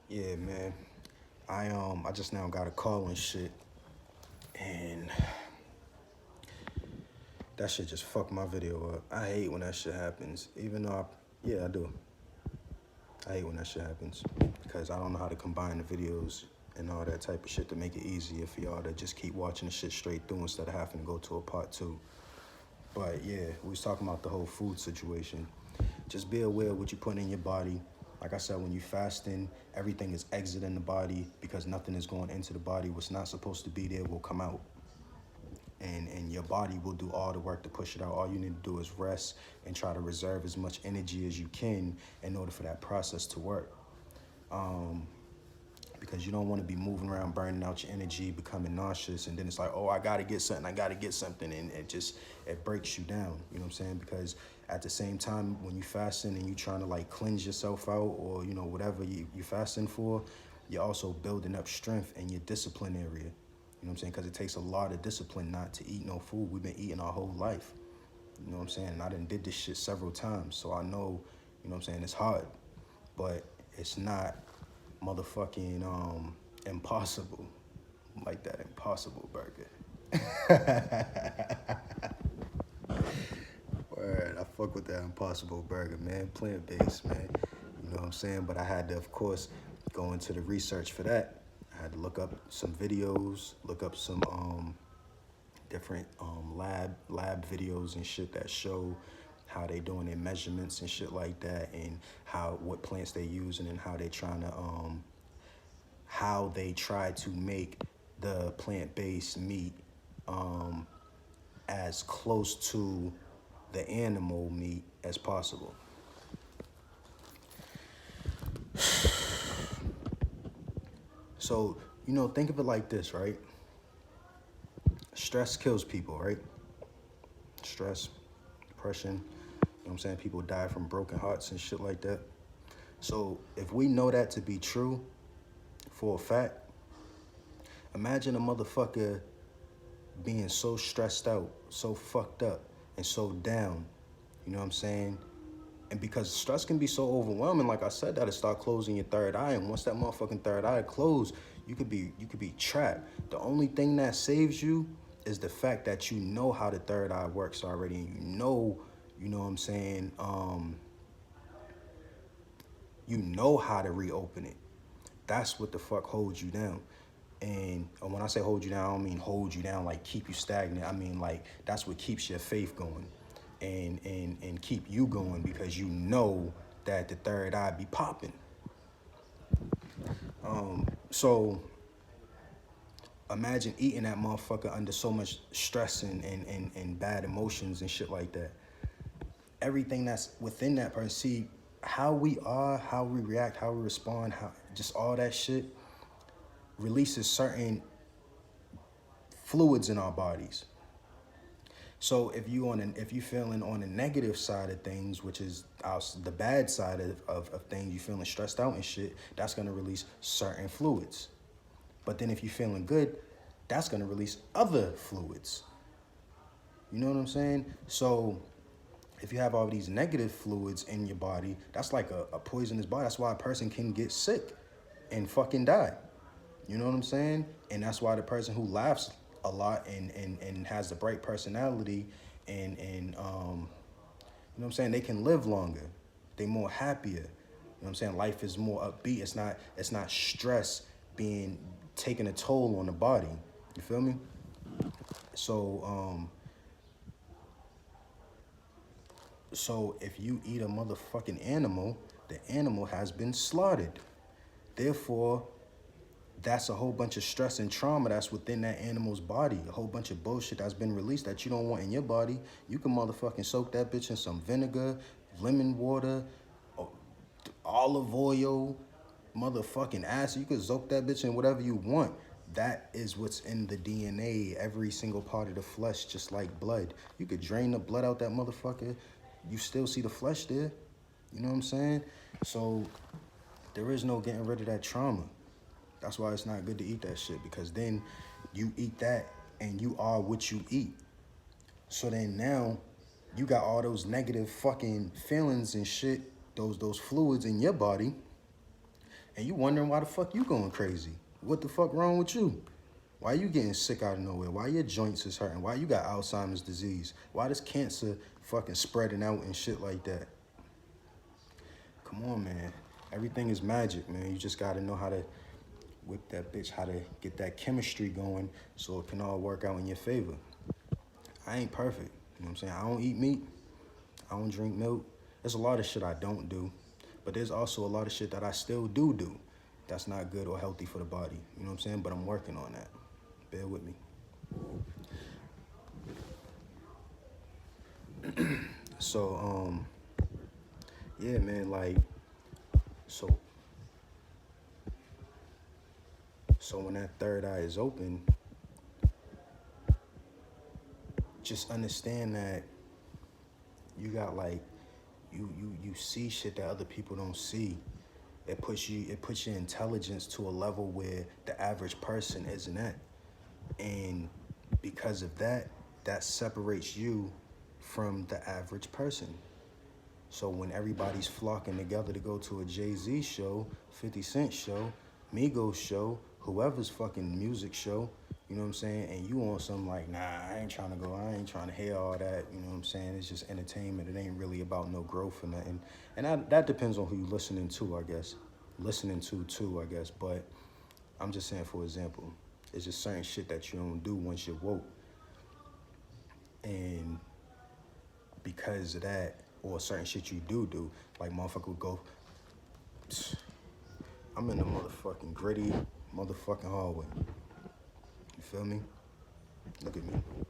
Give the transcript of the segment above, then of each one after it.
Yeah, man. I just now got a call and shit, and that shit just fucked my video up. I hate when that shit happens. Even though yeah, I do. I hate when that shit happens because I don't know how to combine the videos and all that type of shit to make it easier for y'all to just keep watching the shit straight through instead of having to go to a part two. But yeah, we was talking about the whole food situation. Just be aware of what you put in your body. Like I said, when you fasting, everything is exiting the body because nothing is going into the body. What's not supposed to be there will come out. And your body will do all the work to push it out. All you need to do is rest and try to reserve as much energy as you can in order for that process to work. Because you don't want to be moving around, burning out your energy, becoming nauseous, and then it's like, oh, I gotta get something, and it breaks you down. You know what I'm saying? Because at the same time, when you fasting and you trying to like cleanse yourself out, or whatever you fasting for, you're also building up strength in your discipline area. You know what I'm saying? Because it takes a lot of discipline not to eat no food. We've been eating our whole life. You know what I'm saying? And I done did this shit several times, so I know. You know what I'm saying? It's hard, but it's not motherfucking impossible like that impossible burger. Word, I fuck with that impossible burger, man. Plant-based, man. You know what I'm saying? But I had to, of course, go into the research for that. I had to look up some videos, look up some different lab videos and shit that show how they doing their measurements and shit like that, and what plants they using and how they try to make the plant-based meat as close to the animal meat as possible. So, think of it like this, right? Stress kills people, right? Stress, depression, you know what I'm saying? People die from broken hearts and shit like that. So, if we know that to be true for a fact, imagine a motherfucker being so stressed out, so fucked up, and so down. You know what I'm saying? And because stress can be so overwhelming, like I said, that it start closing your third eye. And once that motherfucking third eye closed, you could be trapped. The only thing that saves you is the fact that you know how the third eye works already, and you know what I'm saying, you know how to reopen it. That's what the fuck holds you down. And when I say hold you down, I don't mean hold you down like keep you stagnant. I mean like that's what keeps your faith going, and keep you going, because you know that the third eye be popping. So imagine eating that motherfucker under so much stress and bad emotions and shit like that. Everything that's within that person, see how we are, how we react, how we respond, how just all that shit releases certain fluids in our bodies. So if you feeling on the negative side of things, which is the bad side of things, you feeling stressed out and shit, that's gonna release certain fluids. But then if you feeling good, that's gonna release other fluids. You know what I'm saying? So if you have all these negative fluids in your body, that's like a poisonous body. That's why a person can get sick and fucking die. You know what I'm saying? And that's why the person who laughs a lot and has the bright personality and you know what I'm saying, they can live longer. They more happier. You know what I'm saying? Life is more upbeat. It's not stress being taking a toll on the body. You feel me? So so if you eat a motherfucking animal, the animal has been slaughtered. Therefore, that's a whole bunch of stress and trauma that's within that animal's body. A whole bunch of bullshit that's been released that you don't want in your body. You can motherfucking soak that bitch in some vinegar, lemon water, olive oil, motherfucking acid. You can soak that bitch in whatever you want. That is what's in the DNA, every single part of the flesh, just like blood. You could drain the blood out that motherfucker. You still see the flesh there. You know what I'm saying? So there is no getting rid of that trauma. That's why it's not good to eat that shit, because then you eat that and you are what you eat. So then now you got all those negative fucking feelings and shit, those fluids in your body, And you wondering why the fuck you going crazy. What the fuck wrong with you? Why you getting sick out of nowhere? Why your joints is hurting? Why you got Alzheimer's disease? Why does cancer fucking spreading out and shit like that? Come on, man. Everything is magic, man. You just gotta know how to whip that bitch, how to get that chemistry going so it can all work out in your favor. I ain't perfect. You know what I'm saying? I don't eat meat. I don't drink milk. There's a lot of shit I don't do. But there's also a lot of shit that I still do. That's not good or healthy for the body. You know what I'm saying? But I'm working on that. Bear with me. So, yeah, man, like, so when that third eye is open, just understand that you got like, you see shit that other people don't see. It puts your intelligence to a level where the average person isn't at. And because of that, that separates you from the average person. So when everybody's flocking together to go to a Jay-Z show, 50 Cent show, Migos show, whoever's fucking music show, you know what I'm saying? And you on something like, nah, I ain't trying to go. I ain't trying to hear all that. You know what I'm saying? It's just entertainment. It ain't really about no growth or nothing. And that depends on who you listening to, I guess. Listening to, too, I guess. But I'm just saying, for example, it's just certain shit that you don't do once you're woke. And because of that, or certain shit you do, like motherfucker would go, I'm in the motherfucking gritty motherfucking hallway. You feel me? Look at me. You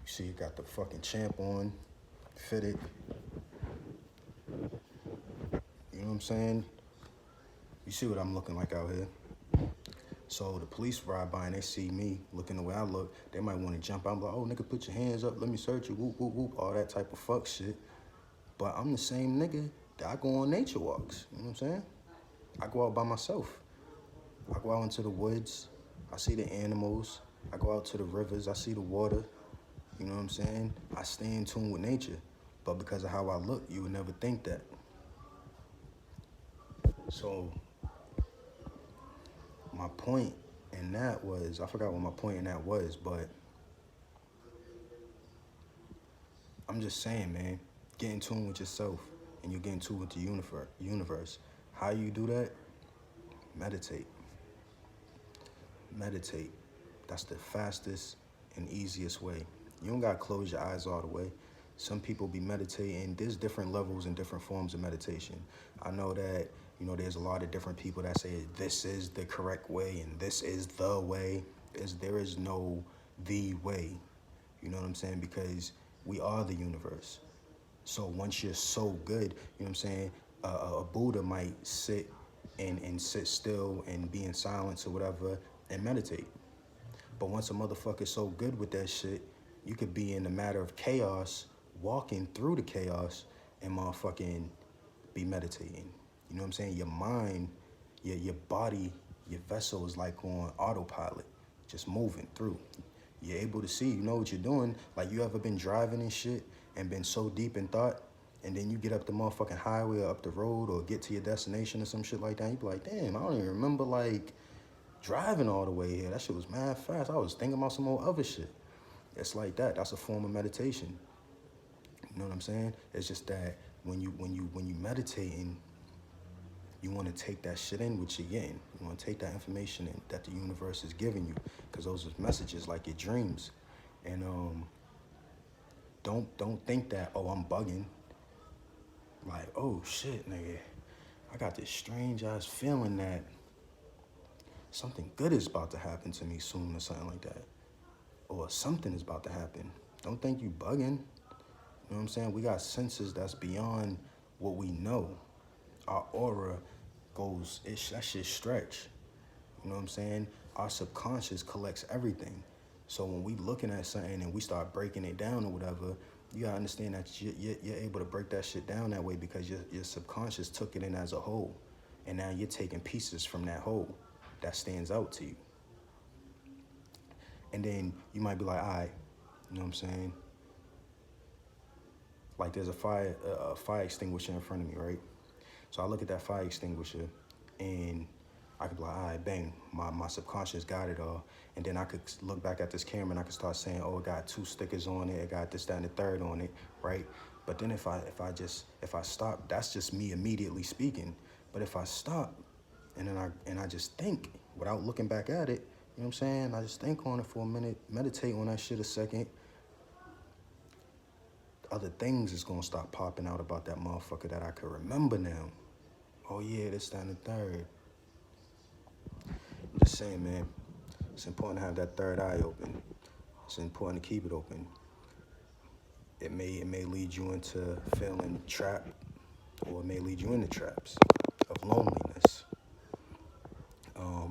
see, you got the fucking champ on, fitted. You know what I'm saying? You see what I'm looking like out here. So the police ride by and they see me looking the way I look, they might want to jump out. I'm like, oh, nigga, put your hands up, let me search you, whoop, whoop, whoop, all that type of fuck shit. But I'm the same nigga that I go on nature walks. You know what I'm saying? I go out by myself. I go out into the woods. I see the animals. I go out to the rivers. I see the water. You know what I'm saying? I stay in tune with nature. But because of how I look, you would never think that. So my point in that was, I forgot what my point in that was, but I'm just saying, man, get in tune with yourself and you get in tune with the universe. How you do that? Meditate. Meditate. That's the fastest and easiest way. You don't gotta close your eyes all the way. Some people be meditating. There's different levels and different forms of meditation. I know that, there's a lot of different people that say this is the correct way and this is the way. There is no the way. You know what I'm saying? Because we are the universe. So once you're so good, you know what I'm saying, a Buddha might sit and sit still and be in silence or whatever and meditate. But once a motherfucker's so good with that shit, you could be in a matter of chaos, walking through the chaos and motherfucking be meditating. You know what I'm saying? Your mind, your body, your vessel is like on autopilot, just moving through. You're able to see, you know what you're doing. Like, you ever been driving and shit and been so deep in thought, and then you get up the motherfucking highway or up the road or get to your destination or some shit like that, you be like, damn, I don't even remember, like, driving all the way here. That shit was mad fast. I was thinking about some more other shit. It's like that. That's a form of meditation. You know what I'm saying? It's just that when you meditating, you want to take that shit in what you're getting. You want to take that information in that the universe is giving you, because those are messages like your dreams. And don't think that, oh, I'm bugging. Like, oh shit, nigga, I got this strange ass feeling that something good is about to happen to me soon or something like that. Or something is about to happen. Don't think you bugging. You know what I'm saying? We got senses that's beyond what we know. Our aura goes, that shit stretch. You know what I'm saying? Our subconscious collects everything. So when we looking at something and we start breaking it down or whatever, you gotta understand that you're able to break that shit down that way because your subconscious took it in as a whole. And now you're taking pieces from that whole that stands out to you. And then you might be like, all right, you know what I'm saying? Like, there's a fire extinguisher in front of me, right? So I look at that fire extinguisher and I could be like, all right, bang, my subconscious got it all. And then I could look back at this camera and I could start saying, oh, it got 2 stickers on it, it got this, that, and the third on it, right? But then if I stop, that's just me immediately speaking. But if I stop and then I just think without looking back at it, you know what I'm saying? I just think on it for a minute, meditate on that shit a second. Other things is gonna start popping out about that motherfucker that I could remember now. Oh yeah, this, that, and the third. I'm just saying, man, it's important to have that third eye open. It's important to keep it open. It may lead you into feeling trapped, or it may lead you into traps of loneliness,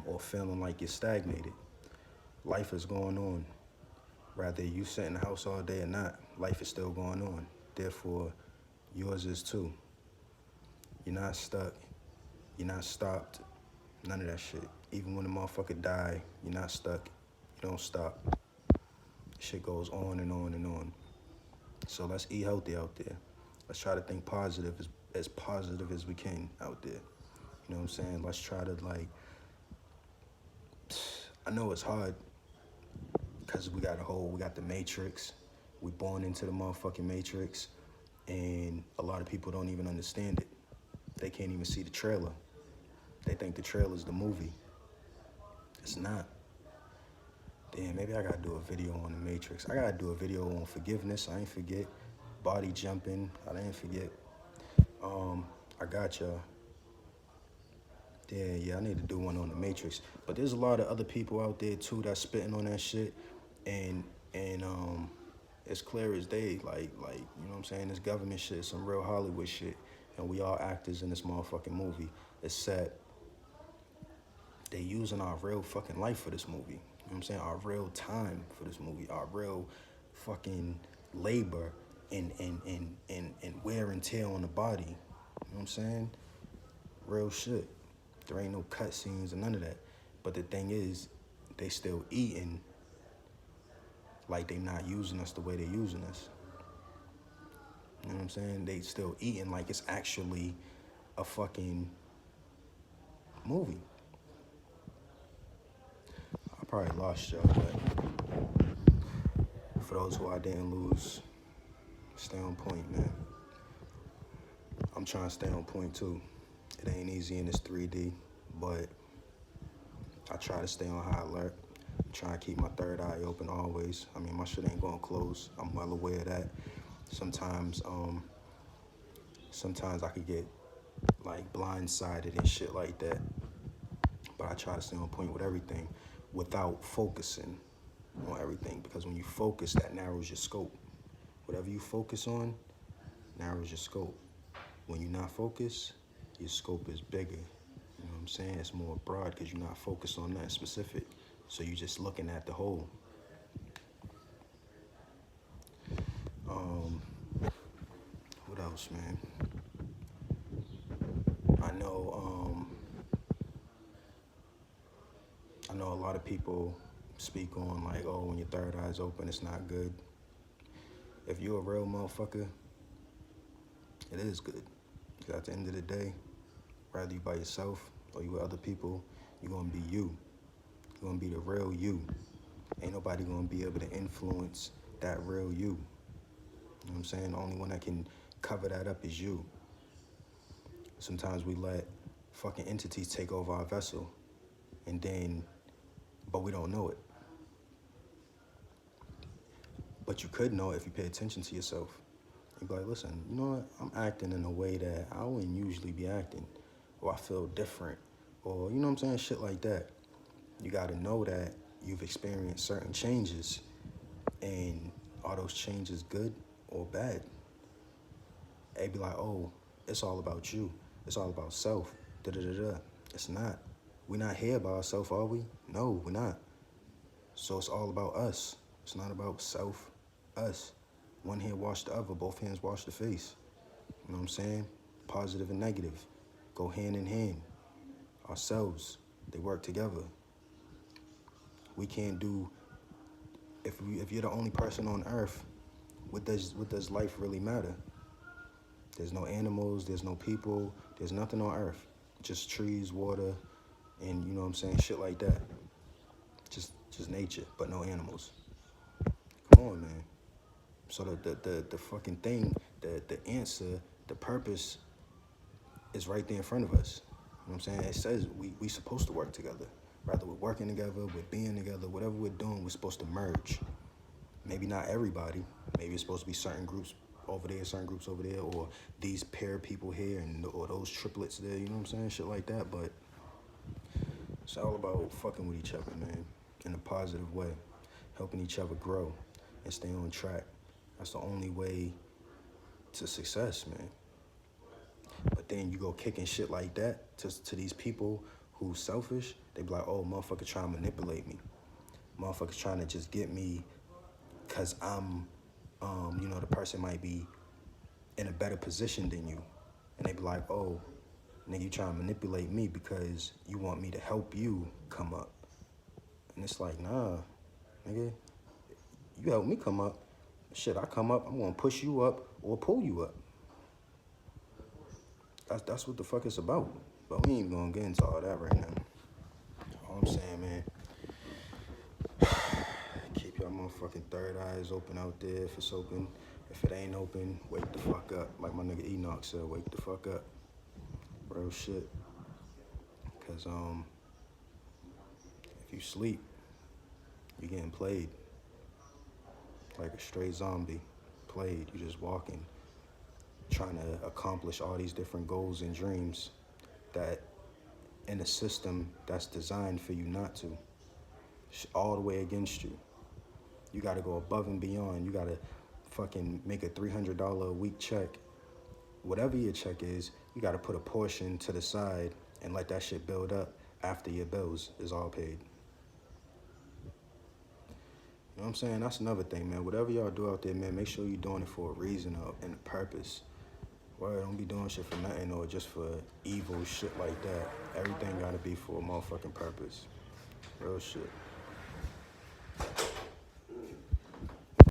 or feeling like you're stagnated. Life is going on. Rather you sit in the house all day or not, life is still going on. Therefore, yours is too. You're not stuck. You're not stopped. None of that shit. Even when a motherfucker die, you're not stuck. You don't stop. Shit goes on and on and on. So let's eat healthy out there. Let's try to think positive, as positive as we can out there. You know what I'm saying? Let's try to, like, I know it's hard because we got the Matrix. We born into the motherfucking Matrix, and a lot of people don't even understand it. They can't even see the trailer. They think the trailer's the movie. It's not. Damn, maybe I gotta do a video on the Matrix. I gotta do a video on forgiveness. I ain't forget. Body jumping. I didn't forget. I got y'all. Yeah, I need to do one on the Matrix. But there's a lot of other people out there too that's spitting on that shit, and it's clear as day. Like you know what I'm saying? This government shit, some real Hollywood shit, and we all actors in this motherfucking movie. It's sad. They using our real fucking life for this movie. You know what I'm saying? Our real time for this movie. Our real fucking labor and wear and tear on the body. You know what I'm saying? Real shit. There ain't no cutscenes or none of that. But the thing is, they still eating like they not using us the way they using us. You know what I'm saying? They still eating like it's actually a fucking movie. I probably lost y'all, but for those who I didn't lose, stay on point, man. I'm trying to stay on point too. It ain't easy in this 3D, but I try to stay on high alert. I'm trying to keep my third eye open always. I mean, my shit ain't gonna close. I'm well aware of that. Sometimes I could get like blindsided and shit like that. But I try to stay on point with everything without focusing on everything, because when you focus, that narrows your scope. Whatever you focus on narrows your scope. When you're not focused, your scope is bigger. You know what I'm saying? It's more broad because you're not focused on that specific. So you're just looking at the whole. What else, man? I know a lot of people speak on like, oh, when your third eye's open, it's not good. If you're a real motherfucker, it is good. Because at the end of the day, whether you by yourself or you with other people, you're gonna be you. You're gonna be the real you. Ain't nobody gonna be able to influence that real you. You know what I'm saying? The only one that can cover that up is you. Sometimes we let fucking entities take over our vessel, but we don't know it. But you could know it if you pay attention to yourself. You'd be like, listen, you know what? I'm acting in a way that I wouldn't usually be acting, or I feel different, or you know what I'm saying? Shit like that. You gotta know that you've experienced certain changes, and are those changes good or bad? They'd be like, oh, it's all about you. It's all about self. Da-da-da-da. It's not. We're not here by ourselves, are we? No, we're not. So it's all about us. It's not about self, us. One hand wash the other, both hands wash the face. You know what I'm saying? Positive and negative go hand in hand. Ourselves, they work together. We can't do, if you're the only person on earth, what does life really matter? There's no animals, there's no people, there's nothing on earth. Just trees, water, and you know what I'm saying, shit like that. Just nature, but no animals. Come on, man. So the fucking thing, the answer, the purpose is right there in front of us. You know what I'm saying? It says we supposed to work together. Rather we're working together, we're being together, whatever we're doing, we're supposed to merge. Maybe not everybody. Maybe it's supposed to be certain groups over there, certain groups over there, or these pair of people here, and or those triplets there. You know what I'm saying? Shit like that. But it's all about fucking with each other, man, in a positive way, helping each other grow and stay on track. That's the only way to success, man. But then you go kicking shit like that to these people who's selfish. They be like, oh, motherfucker trying to manipulate me. Motherfuckers trying to just get me because I'm, the person might be in a better position than you. And they be like, oh, nigga, you trying to manipulate me because you want me to help you come up. And it's like, nah, nigga, you help me come up. Shit, I come up, I'm gonna push you up or pull you up. That's what the fuck it's about. But we ain't gonna get into all that right now. All I'm saying, man, keep your motherfucking third eyes open out there if it's open. If it ain't open, wake the fuck up. Like my nigga Enoch said, wake the fuck up. Real shit. Cause if you sleep, you getting played. Like a straight zombie. Played. You just walking, trying to accomplish all these different goals and dreams that in a system that's designed for you not to. All the way against you. You gotta go above and beyond. You gotta fucking make a $300 a week check. Whatever your check is, you gotta put a portion to the side and let that shit build up after your bills is all paid. You know what I'm saying? That's another thing, man. Whatever y'all do out there, man, make sure you're doing it for a reason and a purpose. Well, don't be doing shit for nothing or just for evil shit like that. Everything gotta be for a motherfucking purpose. Real shit.